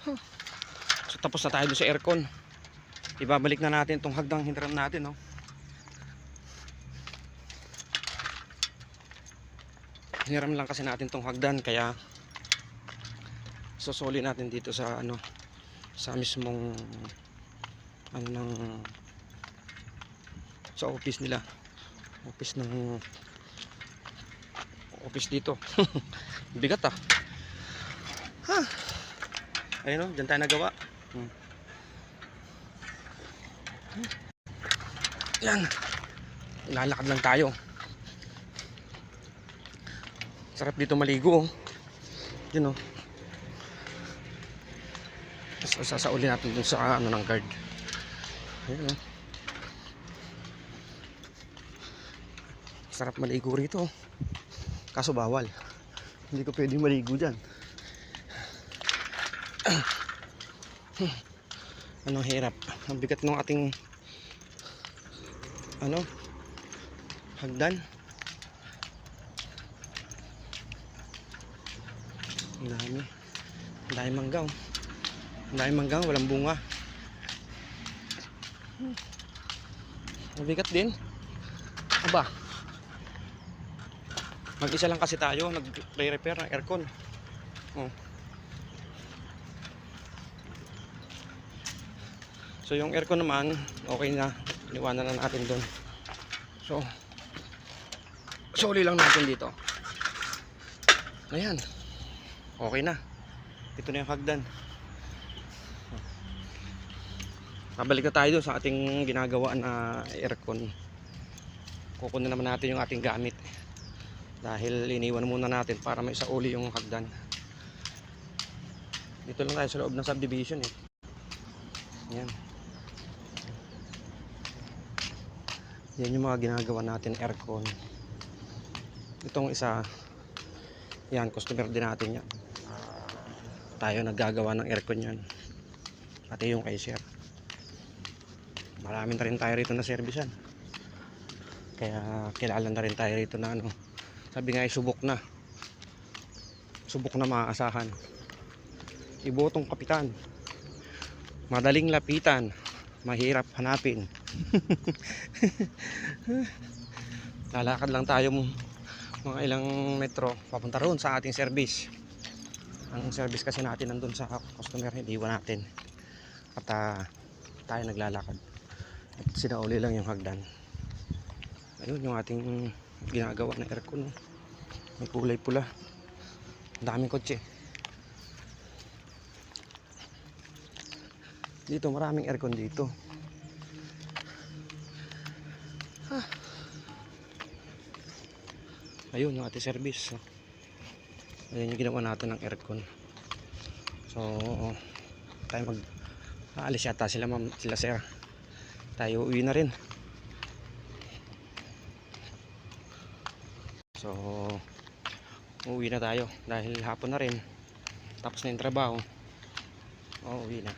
So tapos na tayo doon sa aircon. Ibabalik na natin itong hagdang hiniram natin, no? Hiniram lang kasi natin itong hagdan, kaya susuli natin dito sa ano, sa mismong ano ng sa office nila. Office dito. Bigat ah. Ayun, no, dyan tayo nagawa. Yan. Lalakad lang tayo. Sarap dito maligo. Yun, no. Tapos sasauli natin dun sa ano ng guard. Ayun, no. Sarap maligo rito. Kaso bawal. Hindi ko pwedeng maligo dyan. Anong hirap. Ang bigat ng ating ano, hagdan. Ang dami manggaw. Ang dami manggaw, walang bunga. Ang bigat din. Aba, mag-isa lang kasi tayo, nag-repair ng aircon. So yung aircon naman, okay na. Iniwanan na natin doon. So, suli lang natin dito. Ayan. Okay na. Ito na yung hagdan. Pabalik na tayo doon sa ating ginagawa na aircon. Kukunin naman natin yung ating gamit. Dahil iniwan muna natin para may isauli yung hagdan. Dito lang tayo sa loob ng subdivision eh. Ayan. Yan yung mga ginagawa natin aircon. Itong isa, yan, customer din natin yan. Tayo naggagawa ng aircon yan. Pati yung kay sir. Marami na rin tayo rito na servicean. Kaya kilala na rin tayo rito na ano. Sabi nga ay subok na. Subok na maaasahan. Ibotong kapitan. Madaling lapitan. Mahirap hanapin. Lalakad lang tayo mga ilang metro papunta roon sa ating service. Ang service kasi natin nandun sa customer, hindi iwan natin. At tayo naglalakad. At sinauli lang yung hagdan. Ayun yung ating ginagawa na aircon. May kulay pula. Ang daming kotse. Dito maraming aircon dito. Ayun yung ating service. Ayun yung ginawa natin ng aircon. So tayo aalis yata sila ma'am, sila sir. Tayo uwi na rin. So uwi na tayo dahil hapon na rin. Tapos na yung trabaho. Uwi na.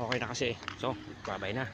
Okay na kasi. So bye bye na.